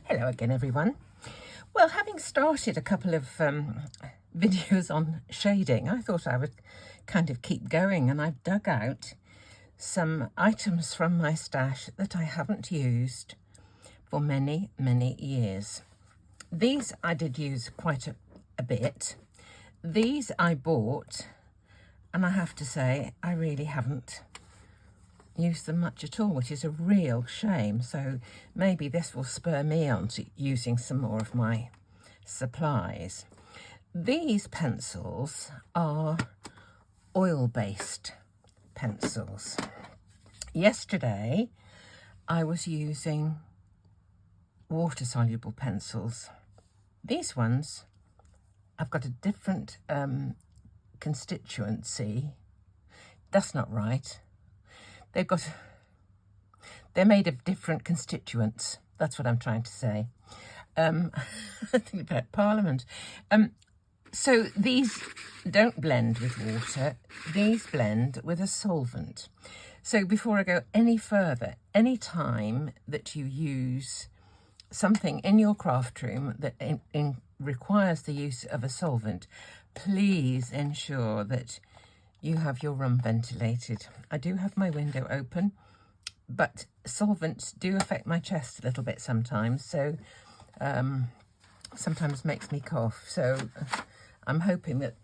Hello again, everyone. Well, having started a couple of videos on shading, I thought I would kind of keep going, and I've dug out some items from my stash that I haven't used for many, many years. These I did use quite a bit. These I bought, and I have to say, I really haven't used them much at all, which is a real shame. So maybe this will spur me on to using some more of my supplies. These pencils are oil-based pencils. Yesterday I was using water-soluble pencils. These ones, I've got a different constituency. That's not right. They're made of different constituents. That's what I'm trying to say. I think about Parliament. So these don't blend with water. These blend with a solvent. So before I go any further, any time that you use something in your craft room that requires the use of a solvent, please ensure that you have your room ventilated. I do have my window open, but solvents do affect my chest a little bit sometimes, so sometimes makes me cough. So I'm hoping that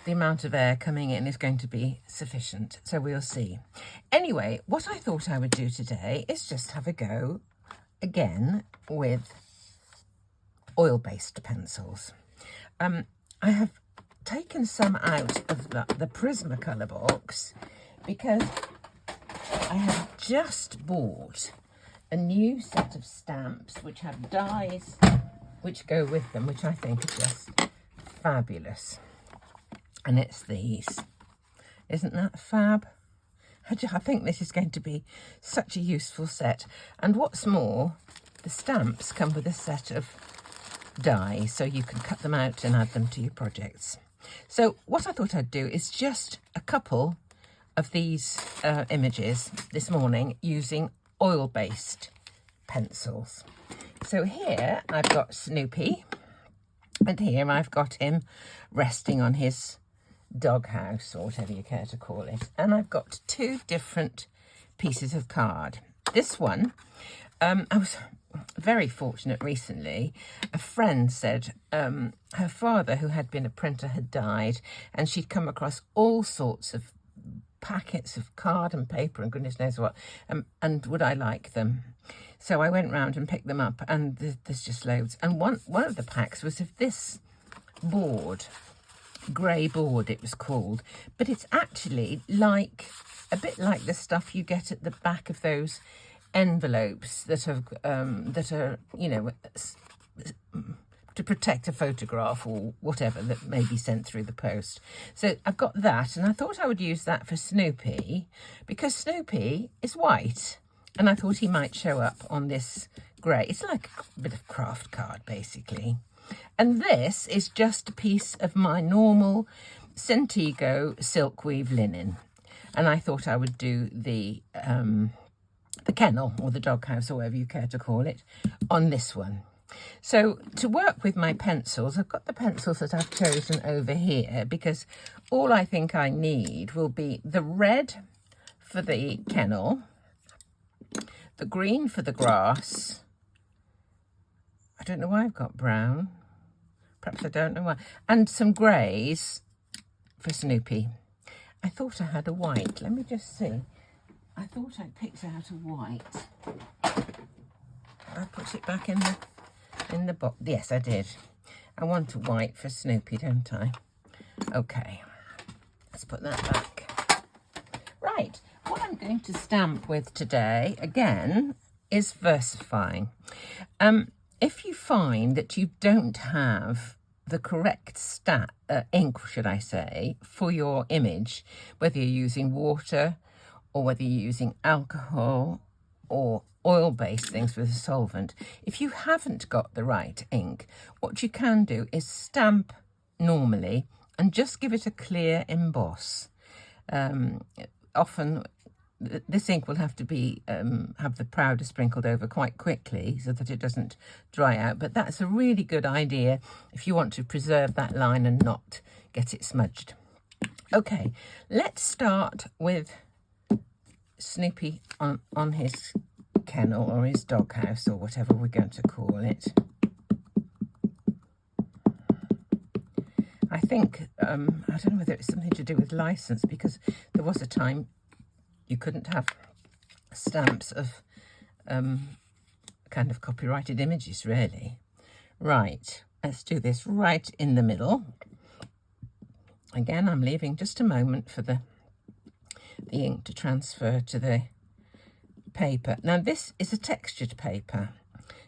the amount of air coming in is going to be sufficient, so we'll see. Anyway, what I thought I would do today is just have a go again with oil-based pencils. I have taken some out of the Prisma Color box because I have just bought a new set of stamps which have dies which go with them, which I think are just fabulous. And it's these. Isn't that fab? I think this is going to be such a useful set. And what's more, the stamps come with a set of dies, so you can cut them out and add them to your projects. So what I thought I'd do is just a couple of these images this morning using oil-based pencils. So here I've got Snoopy, and here I've got him resting on his doghouse, or whatever you care to call it. And I've got two different pieces of card. This one, I was very fortunate recently. A friend said her father, who had been a printer, had died, and she'd come across all sorts of packets of card and paper and goodness knows what, and would I like them? So I went round and picked them up, and there's just loads. And one of the packs was of this board, grey board it was called, but it's actually like a bit like the stuff you get at the back of those envelopes that are you know, to protect a photograph or whatever that may be sent through the post. So I've got that, and I thought I would use that for Snoopy because Snoopy is white, and I thought he might show up on this grey. It's like a bit of craft card basically. And this is just a piece of my normal Centigo silk weave linen, and I thought I would do the kennel or the doghouse, or whatever you care to call it, on this one. So to work with my pencils, I've got the pencils that I've chosen over here because all I think I need will be the red for the kennel, the green for the grass. I don't know why I've got brown. Perhaps I don't know why. And some greys for Snoopy. I thought I had a white. Let me just see. I thought I picked out a white. I put it back in the box. Yes, I did. I want a white for Snoopy, don't I? Okay, let's put that back. Right, what I'm going to stamp with today, again, is versifying. If you find that you don't have the correct ink, should I say, for your image, whether you're using water or whether you're using alcohol or oil-based things with a solvent, if you haven't got the right ink, what you can do is stamp normally and just give it a clear emboss. Often this ink will have to be have the powder sprinkled over quite quickly so that it doesn't dry out, but that's a really good idea if you want to preserve that line and not get it smudged. Okay, let's start with Snoopy on his kennel or his doghouse or whatever we're going to call it. I think, I don't know whether it's something to do with license, because there was a time you couldn't have stamps of kind of copyrighted images, really. Right, let's do this right in the middle. Again, I'm leaving just a moment for the ink to transfer to the paper. Now, this is a textured paper.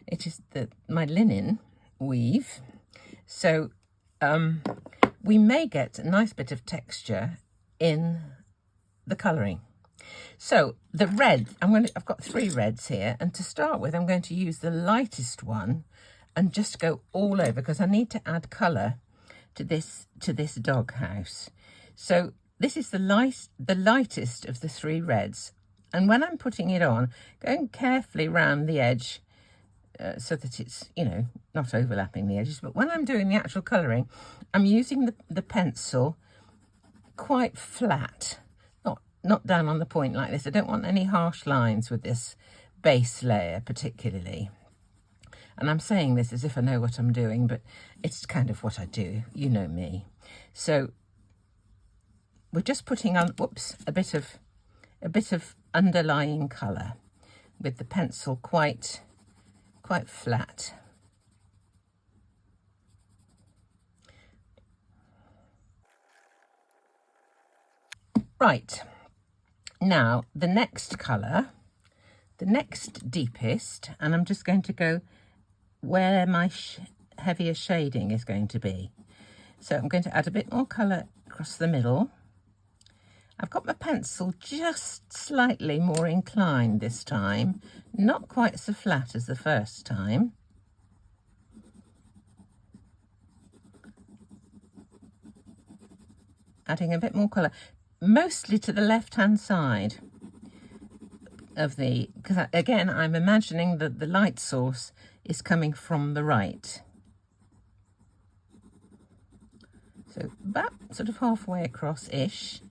It is my linen weave, so we may get a nice bit of texture in the colouring. So the red, I've got 3 reds here, and to start with I'm going to use the lightest one and just go all over, because I need to add colour to this doghouse. So this is the lightest of the 3 reds, and when I'm putting it on, going carefully round the edge so that it's, you know, not overlapping the edges. But when I'm doing the actual colouring, I'm using the pencil quite flat, not down on the point like this. I don't want any harsh lines with this base layer particularly. And I'm saying this as if I know what I'm doing, but it's kind of what I do. You know me. So we're just putting on, whoops, a bit of underlying colour with the pencil quite flat. Right, now the next colour, the next deepest, and I'm just going to go where my heavier shading is going to be. So I'm going to add a bit more colour across the middle. I've got my pencil just slightly more inclined this time, not quite so flat as the first time. Adding a bit more colour, mostly to the left-hand side of because again, I'm imagining that the light source is coming from the right. So about sort of halfway across-ish.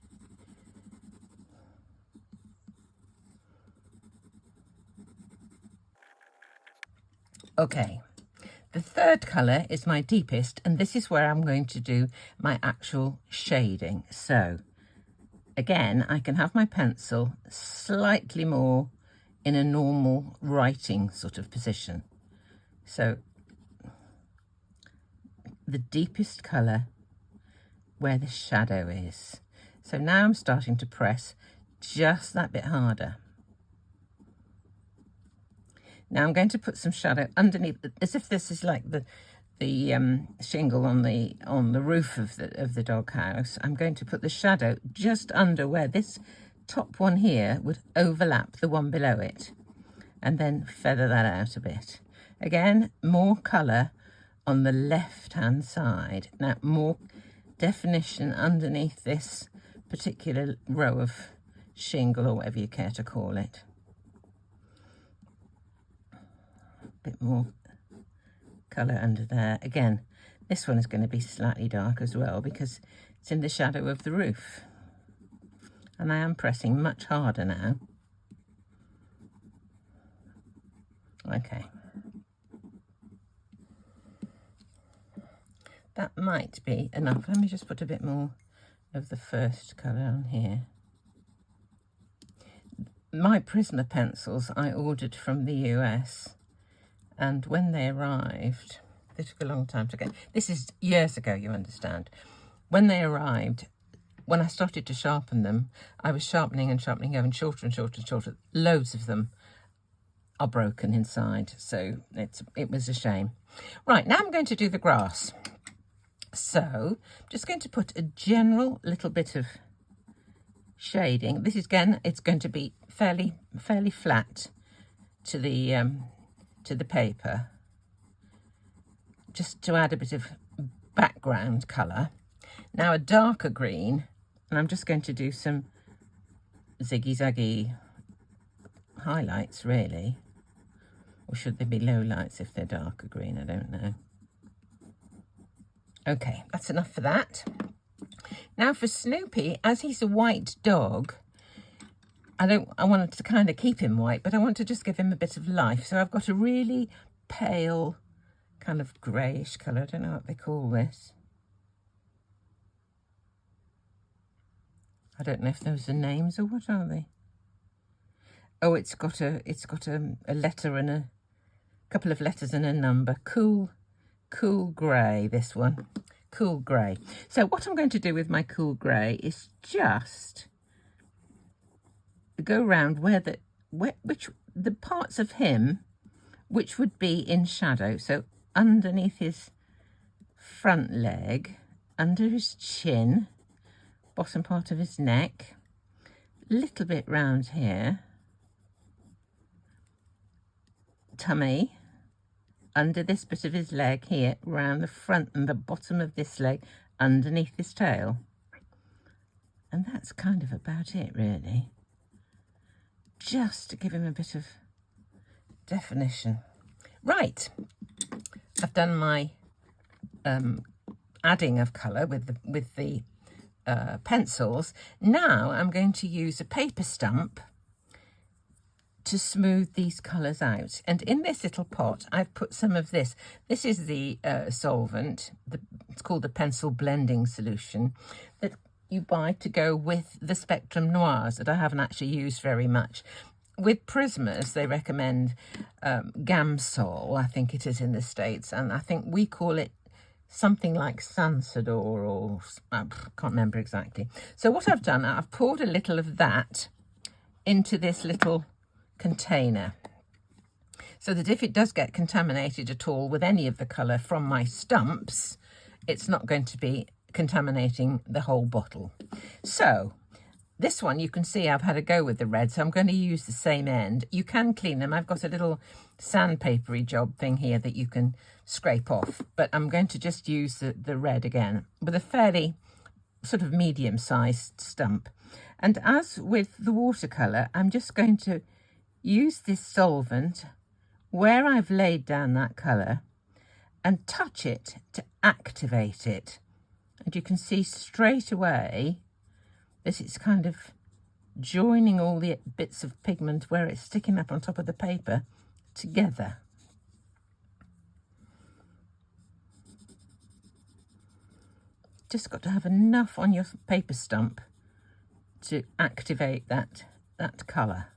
Okay, the third colour is my deepest, and this is where I'm going to do my actual shading. So again, I can have my pencil slightly more in a normal writing sort of position. So the deepest colour where the shadow is. So now I'm starting to press just that bit harder. Now I'm going to put some shadow underneath, as if this is like the shingle on the roof of the doghouse. I'm going to put the shadow just under where this top one here would overlap the one below it, and then feather that out a bit. Again, more colour on the left-hand side. Now, more definition underneath this particular row of shingle, or whatever you care to call it. A bit more colour under there. Again, this one is going to be slightly dark as well because it's in the shadow of the roof. And I am pressing much harder now. Okay. That might be enough. Let me just put a bit more of the first colour on here. My Prisma pencils I ordered from the US, and when they arrived, they took a long time to get. This is years ago, you understand. When they arrived, when I started to sharpen them, I was sharpening and sharpening, going shorter and shorter and shorter. Loads of them are broken inside, so it was a shame. Right, now I'm going to do the grass. So I'm just going to put a general little bit of shading. This is, again, it's going to be fairly flat to the paper, just to add a bit of background colour. Now a darker green, and I'm just going to do some ziggy-zaggy highlights, really. Or should they be low lights if they're darker green? I don't know. Okay, that's enough for that. Now for Snoopy, as he's a white dog, I wanted to kind of keep him white, but I want to just give him a bit of life. So I've got a really pale kind of greyish colour. I don't know what they call this. I don't know if those are names or what are they? Oh, it's got a letter and a couple of letters and a number. Cool grey, this one. Cool grey. So what I'm going to do with my cool grey is just go round where the parts of him which would be in shadow. So underneath his front leg, under his chin, bottom part of his neck, a little bit round here, tummy, under this bit of his leg here, round the front and the bottom of this leg, underneath his tail. And that's kind of about it, really. Just to give him a bit of definition. Right, I've done my adding of colour with the pencils. Now I'm going to use a paper stump to smooth these colours out. And in this little pot, I've put some of this. This is the solvent. It's called the pencil blending solution that you buy to go with the Spectrum Noirs that I haven't actually used very much. With Prismas, they recommend Gamsol, I think it is in the States, and I think we call it something like Sansador, or I can't remember exactly. So what I've done, I've poured a little of that into this little container, so that if it does get contaminated at all with any of the colour from my stumps, it's not going to be contaminating the whole bottle. So this one, you can see I've had a go with the red, so I'm going to use the same end. You can clean them. I've got a little sandpapery job thing here that you can scrape off, but I'm going to just use the red again with a fairly sort of medium-sized stump. And as with the watercolour, I'm just going to use this solvent where I've laid down that colour and touch it to activate it. And you can see straight away that it's kind of joining all the bits of pigment where it's sticking up on top of the paper together. Just got to have enough on your paper stump to activate that colour.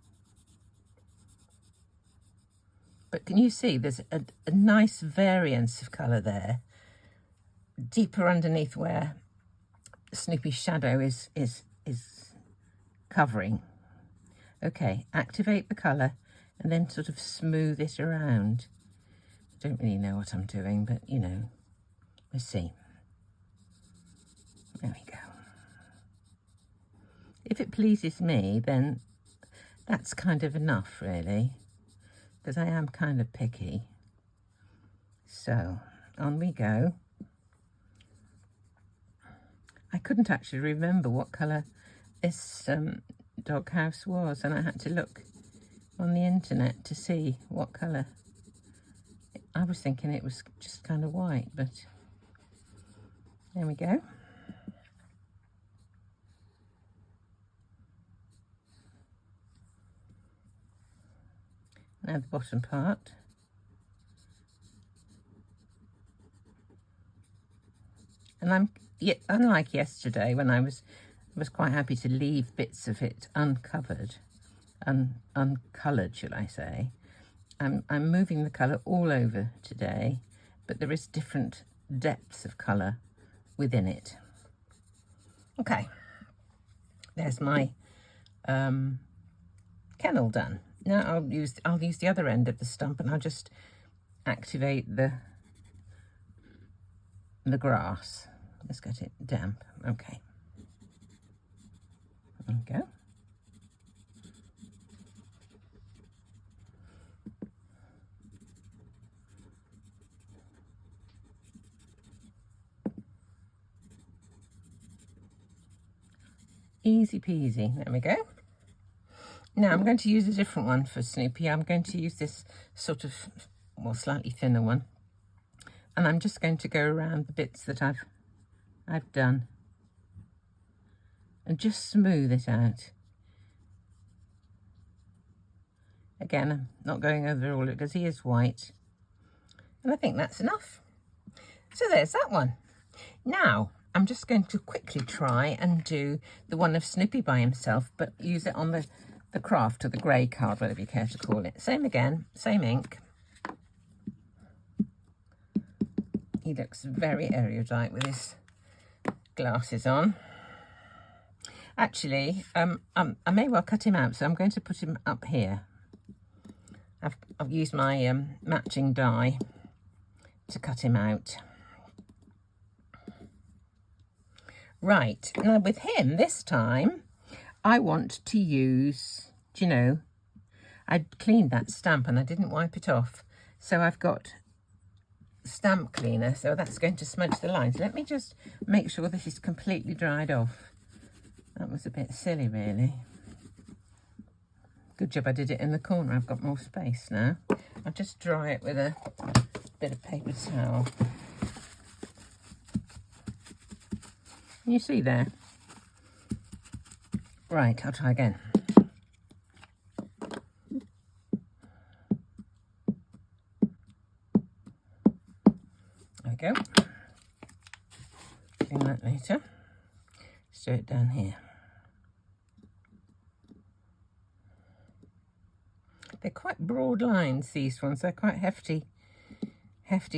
But can you see there's a nice variance of colour there, deeper underneath where Snoopy's shadow is covering. Okay, activate the colour and then sort of smooth it around. I don't really know what I'm doing, but you know, we'll see. There we go. If it pleases me, then that's kind of enough, really, because I am kind of picky. So on we go. I couldn't actually remember what colour this doghouse was, and I had to look on the internet to see what colour. I was thinking it was just kind of white, but there we go. Now the bottom part. And unlike yesterday when I was quite happy to leave bits of it uncovered, uncoloured, should I say. I'm moving the colour all over today, but there is different depths of colour within it. Okay, there's my kennel done. Now I'll use the other end of the stump, and I'll just activate the grass. Let's get it damp. Okay. There we go. Easy peasy. There we go. Now I'm going to use a different one for Snoopy. I'm going to use this sort of, well, slightly thinner one. And I'm just going to go around the bits that I've done and just smooth it out. Again, I'm not going over all of it because he is white. And I think that's enough. So there's that one. Now, I'm just going to quickly try and do the one of Snoopy by himself, but use it on the craft or the grey card, whatever you care to call it. Same again, same ink. He looks very erudite with his glasses on. Actually, I may well cut him out, so I'm going to put him up here. I've used my matching die to cut him out. Right, now with him this time, I want to use, do you know, I'd cleaned that stamp and I didn't wipe it off. So I've got stamp cleaner, so that's going to smudge the lines. Let me just make sure this is completely dried off. That was a bit silly, really. Good job I did it in the corner. I've got more space now. I'll just dry it with a bit of paper towel. Can you see there? Right, I'll try again. There we go. Do that later. Let's do it down here. They're quite broad lines, these ones. They're quite hefty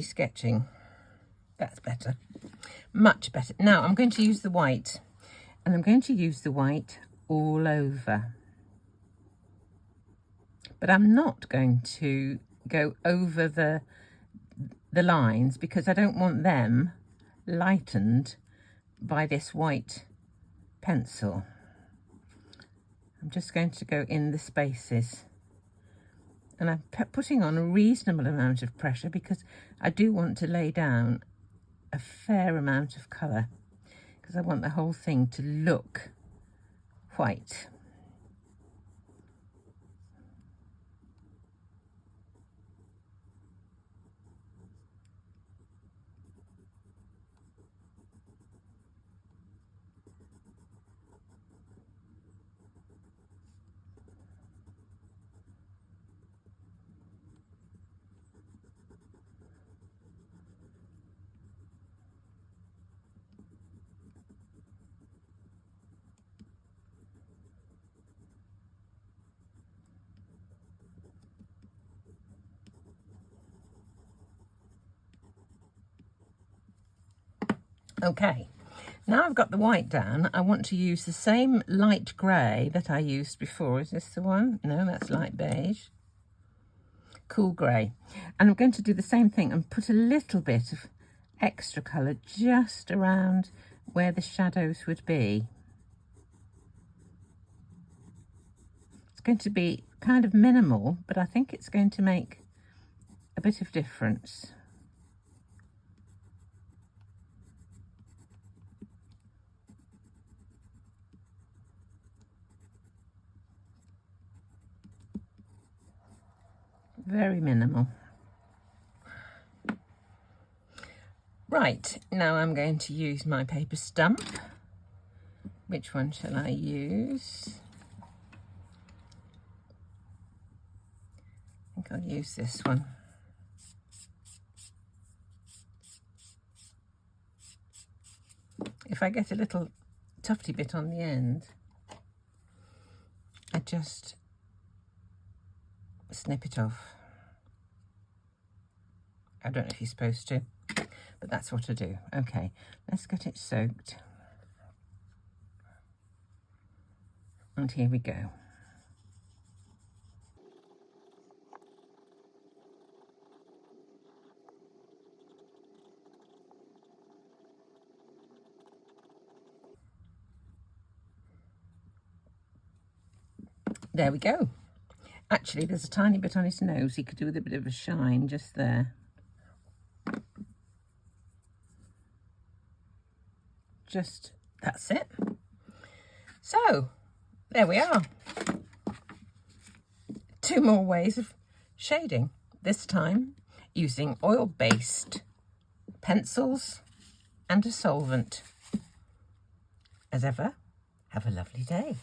sketching. That's better. Much better. Now I'm going to use the white, and I'm going to use the white all over. But I'm not going to go over the lines because I don't want them lightened by this white pencil. I'm just going to go in the spaces. And I'm putting on a reasonable amount of pressure because I do want to lay down a fair amount of colour because I want the whole thing to look white. Okay, now I've got the white down, I want to use the same light grey that I used before. Is this the one? No, that's light beige. Cool grey. And I'm going to do the same thing and put a little bit of extra colour just around where the shadows would be. It's going to be kind of minimal, but I think it's going to make a bit of difference. Very minimal. Right, now I'm going to use my paper stump. Which one shall I use? I think I'll use this one. If I get a little tufty bit on the end, I just snip it off. I don't know if you're supposed to, but that's what I do. Okay, let's get it soaked. And here we go. There we go. Actually, there's a tiny bit on his nose. He could do with a bit of a shine just there. Just, that's it. So, there we are. 2 more ways of shading, this time using oil-based pencils and a solvent. As ever, have a lovely day.